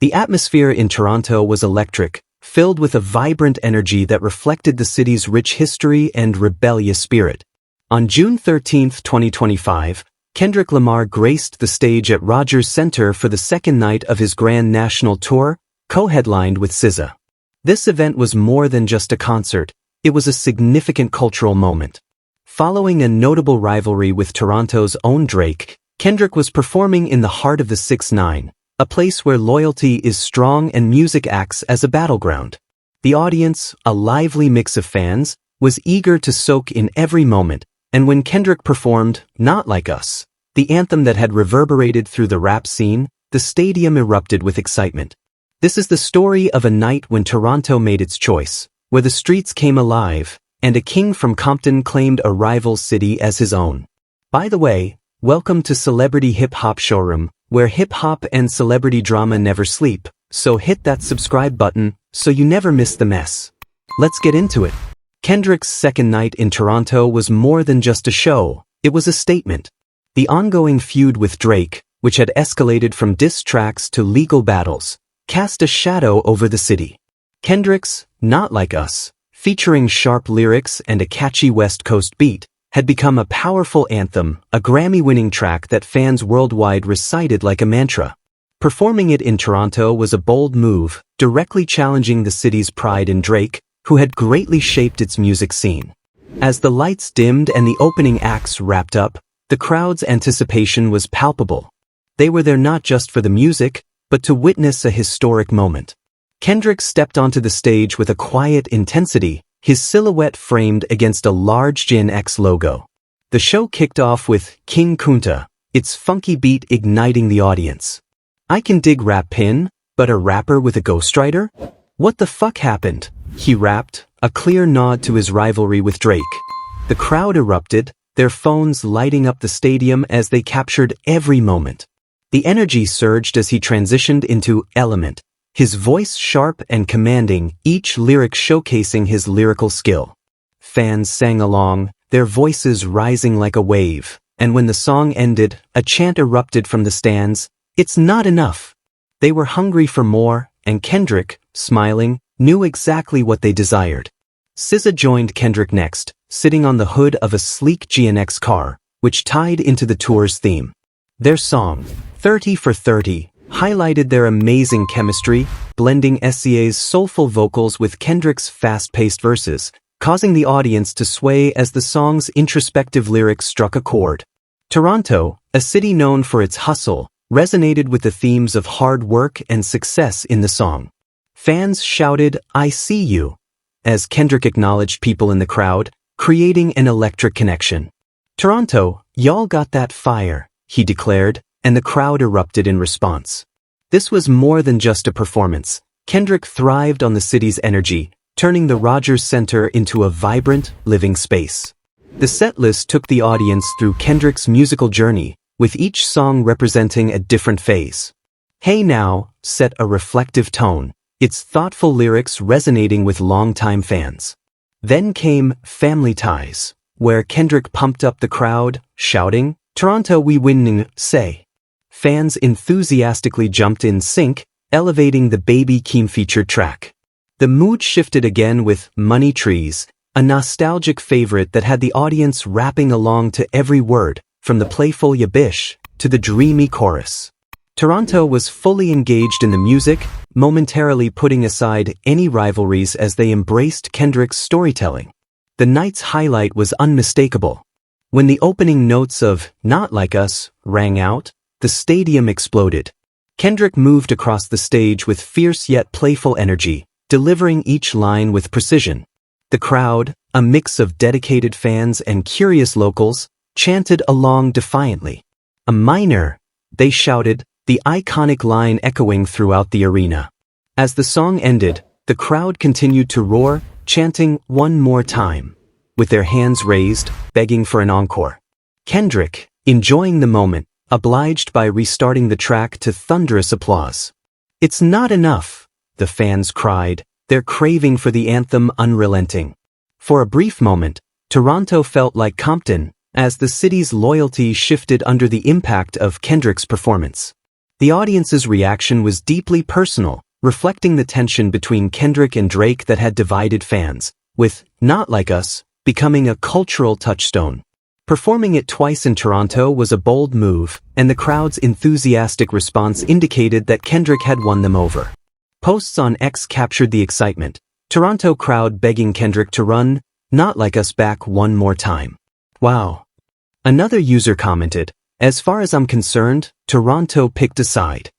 The atmosphere in Toronto was electric, filled with a vibrant energy that reflected the city's rich history and rebellious spirit. On June 13, 2025, Kendrick Lamar graced the stage at Rogers Centre for the second night of his grand national tour, co-headlined with SZA. This event was more than just a concert, it was a significant cultural moment. Following a notable rivalry with Toronto's own Drake, Kendrick was performing in the heart of the 6ix9ine, a place where loyalty is strong and music acts as a battleground. The audience, a lively mix of fans, was eager to soak in every moment, and when Kendrick performed Not Like Us, the anthem that had reverberated through the rap scene, the stadium erupted with excitement. This is the story of a night when Toronto made its choice, where the streets came alive, and a king from Compton claimed a rival city as his own. By the way, welcome to Celebrity Hip Hop Showroom, where hip-hop and celebrity drama never sleep, so hit that subscribe button so you never miss the mess. Let's get into it. Kendrick's second night in Toronto was more than just a show, it was a statement. The ongoing feud with Drake, which had escalated from diss tracks to legal battles, cast a shadow over the city. Kendrick's Not Like Us, featuring sharp lyrics and a catchy West Coast beat, had become a powerful anthem, a Grammy-winning track that fans worldwide recited like a mantra. Performing it in Toronto was a bold move, directly challenging the city's pride in Drake, who had greatly shaped its music scene. As the lights dimmed and the opening acts wrapped up, the crowd's anticipation was palpable. They were there not just for the music, but to witness a historic moment. Kendrick stepped onto the stage with a quiet intensity, his silhouette framed against a large Gen X logo. The show kicked off with King Kunta, its funky beat igniting the audience. I can dig rap pin, but a rapper with a ghostwriter? What the fuck happened? He rapped, a clear nod to his rivalry with Drake. The crowd erupted, their phones lighting up the stadium as they captured every moment. The energy surged as he transitioned into Element, his voice sharp and commanding, each lyric showcasing his lyrical skill. Fans sang along, their voices rising like a wave, and when the song ended, a chant erupted from the stands, "It's not enough." They were hungry for more, and Kendrick, smiling, knew exactly what they desired. SZA joined Kendrick next, sitting on the hood of a sleek GNX car, which tied into the tour's theme. Their song, 30 for 30, highlighted their amazing chemistry, blending SZA's soulful vocals with Kendrick's fast-paced verses, causing the audience to sway as the song's introspective lyrics struck a chord. Toronto, a city known for its hustle, resonated with the themes of hard work and success in the song. Fans shouted, "I see you," as Kendrick acknowledged people in the crowd, creating an electric connection. "Toronto, y'all got that fire," he declared, and the crowd erupted in response. This was more than just a performance. Kendrick thrived on the city's energy, turning the Rogers Centre into a vibrant, living space. The setlist took the audience through Kendrick's musical journey, with each song representing a different phase. Hey Now set a reflective tone, its thoughtful lyrics resonating with longtime fans. Then came Family Ties, where Kendrick pumped up the crowd, shouting, "Toronto we winning, say." Fans enthusiastically jumped in sync, elevating the Baby Keem featured track. The mood shifted again with Money Trees, a nostalgic favorite that had the audience rapping along to every word, from the playful Yabish to the dreamy chorus. Toronto was fully engaged in the music, momentarily putting aside any rivalries as they embraced Kendrick's storytelling. The night's highlight was Unmistakable. When the opening notes of Not Like Us rang out, the stadium exploded. Kendrick moved across the stage with fierce yet playful energy, delivering each line with precision. The crowd, a mix of dedicated fans and curious locals, chanted along defiantly. "A minor," they shouted, the iconic line echoing throughout the arena. As the song ended, the crowd continued to roar, chanting "One more time," with their hands raised, begging for an encore. Kendrick, enjoying the moment, obliged by restarting the track to thunderous applause. "It's not enough," the fans cried, their craving for the anthem unrelenting. For a brief moment, Toronto felt like Compton, as the city's loyalty shifted under the impact of Kendrick's performance. The audience's reaction was deeply personal, reflecting the tension between Kendrick and Drake that had divided fans, with Not Like Us becoming a cultural touchstone. Performing it twice in Toronto was a bold move, and the crowd's enthusiastic response indicated that Kendrick had won them over. Posts on X captured the excitement. Toronto crowd begging Kendrick to run Not Like Us back one more time. Wow. Another user commented, "As far as I'm concerned, Toronto picked a side."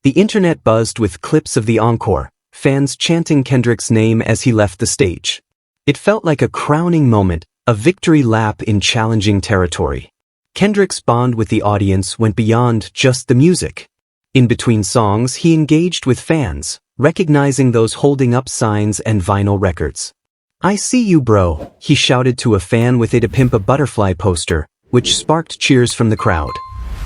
The internet buzzed with clips of the encore, fans chanting Kendrick's name as he left the stage. It felt like a crowning moment, a victory lap in challenging territory. Kendrick's bond with the audience went beyond just the music. In between songs, he engaged with fans, recognizing those holding up signs and vinyl records. "I see you, bro," he shouted to a fan with a "To Pimp a Butterfly" poster, which sparked cheers from the crowd.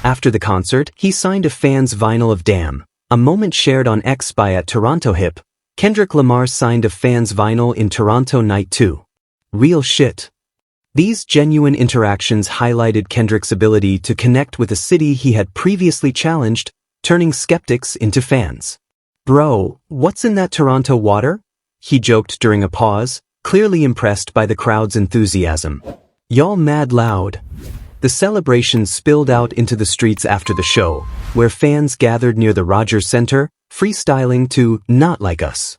After the concert, he signed a fan's vinyl of Damn, a moment shared on X by @TorontoHip. Kendrick Lamar signed a fan's vinyl in Toronto Night 2. Real shit. These genuine interactions highlighted Kendrick's ability to connect with a city he had previously challenged, turning skeptics into fans. "Bro, what's in that Toronto water?" he joked during a pause, clearly impressed by the crowd's enthusiasm. "Y'all mad loud." The celebration spilled out into the streets after the show, where fans gathered near the Rogers Center, freestyling to Not Like Us.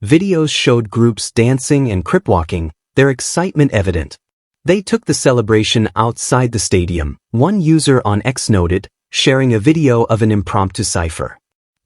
Videos showed groups dancing and crip-walking, their excitement evident. They took the celebration outside the stadium, one user on X noted, sharing a video of an impromptu cypher.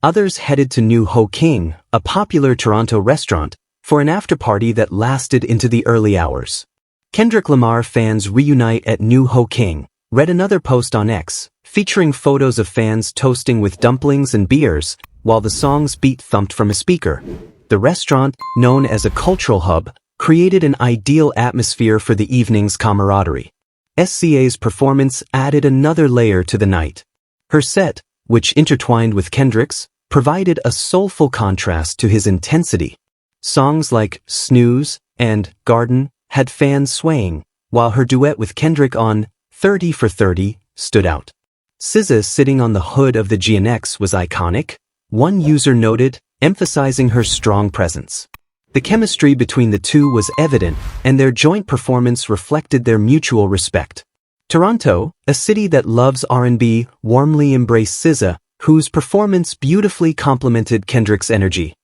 Others headed to New Ho King, a popular Toronto restaurant, for an after-party that lasted into the early hours. Kendrick Lamar fans reunite at New Ho King, read another post on X, featuring photos of fans toasting with dumplings and beers, while the song's beat thumped from a speaker. The restaurant, known as a cultural hub, created an ideal atmosphere for the evening's camaraderie. SZA's performance added another layer to the night. Her set, which intertwined with Kendrick's, provided a soulful contrast to his intensity. Songs like Snooze and Garden had fans swaying, while her duet with Kendrick on 30 for 30 stood out. SZA sitting on the hood of the GNX was iconic, one user noted, emphasizing her strong presence. The chemistry between the two was evident, and their joint performance reflected their mutual respect. Toronto, a city that loves R&B, warmly embraced SZA, whose performance beautifully complemented Kendrick's energy.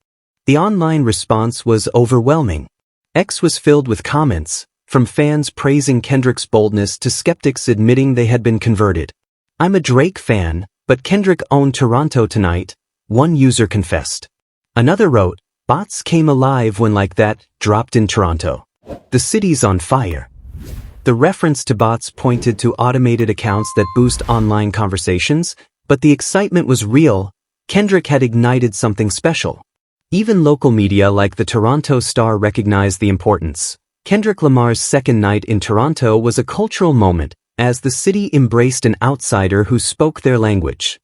The online response was overwhelming. X was filled with comments, from fans praising Kendrick's boldness to skeptics admitting they had been converted. "I'm a Drake fan, but Kendrick owned Toronto tonight," one user confessed. Another wrote, "Bots came alive when Like That dropped in Toronto. The city's on fire." The reference to bots pointed to automated accounts that boost online conversations, but the excitement was real. Kendrick had ignited something special. Even local media like the Toronto Star recognized the importance. Kendrick Lamar's second night in Toronto was a cultural moment, as the city embraced an outsider who spoke their language.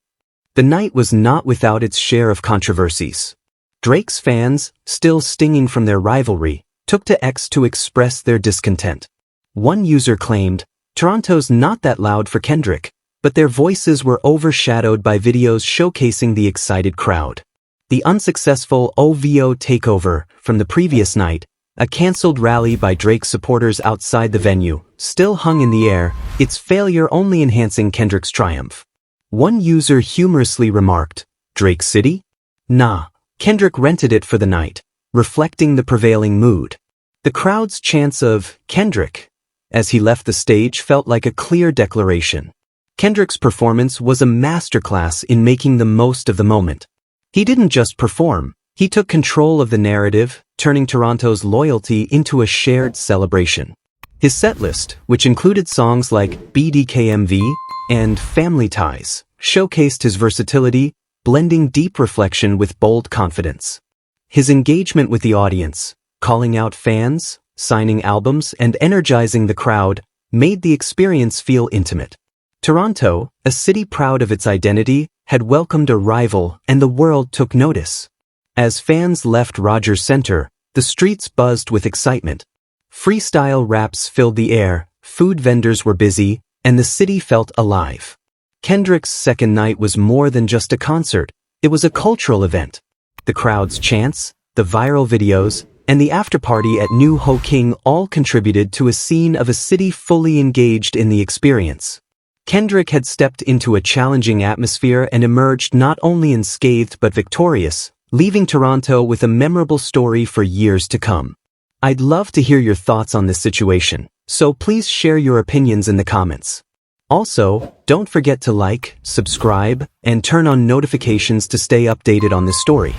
The night was not without its share of controversies. Drake's fans, still stinging from their rivalry, took to X to express their discontent. One user claimed, "Toronto's not that loud for Kendrick," but their voices were overshadowed by videos showcasing the excited crowd. The unsuccessful OVO Takeover from the previous night, a cancelled rally by Drake supporters outside the venue, still hung in the air, its failure only enhancing Kendrick's triumph. One user humorously remarked, "Drake City? Nah, Kendrick rented it for the night," reflecting the prevailing mood. The crowd's chants of "Kendrick" as he left the stage felt like a clear declaration. Kendrick's performance was a masterclass in making the most of the moment. He didn't just perform, he took control of the narrative, turning Toronto's loyalty into a shared celebration. His setlist, which included songs like BDKMV and Family Ties, showcased his versatility, blending deep reflection with bold confidence. His engagement with the audience, calling out fans, signing albums, and energizing the crowd, made the experience feel intimate. Toronto, a city proud of its identity, had welcomed a rival, and the world took notice. As fans left Rogers Center, the streets buzzed with excitement. Freestyle raps filled the air, food vendors were busy, and the city felt alive. Kendrick's second night was more than just a concert, it was a cultural event. The crowd's chants, the viral videos, and the afterparty at New Ho King all contributed to a scene of a city fully engaged in the experience. Kendrick had stepped into a challenging atmosphere and emerged not only unscathed but victorious, leaving Toronto with a memorable story for years to come. I'd love to hear your thoughts on this situation, so please share your opinions in the comments. Also, don't forget to like, subscribe, and turn on notifications to stay updated on this story.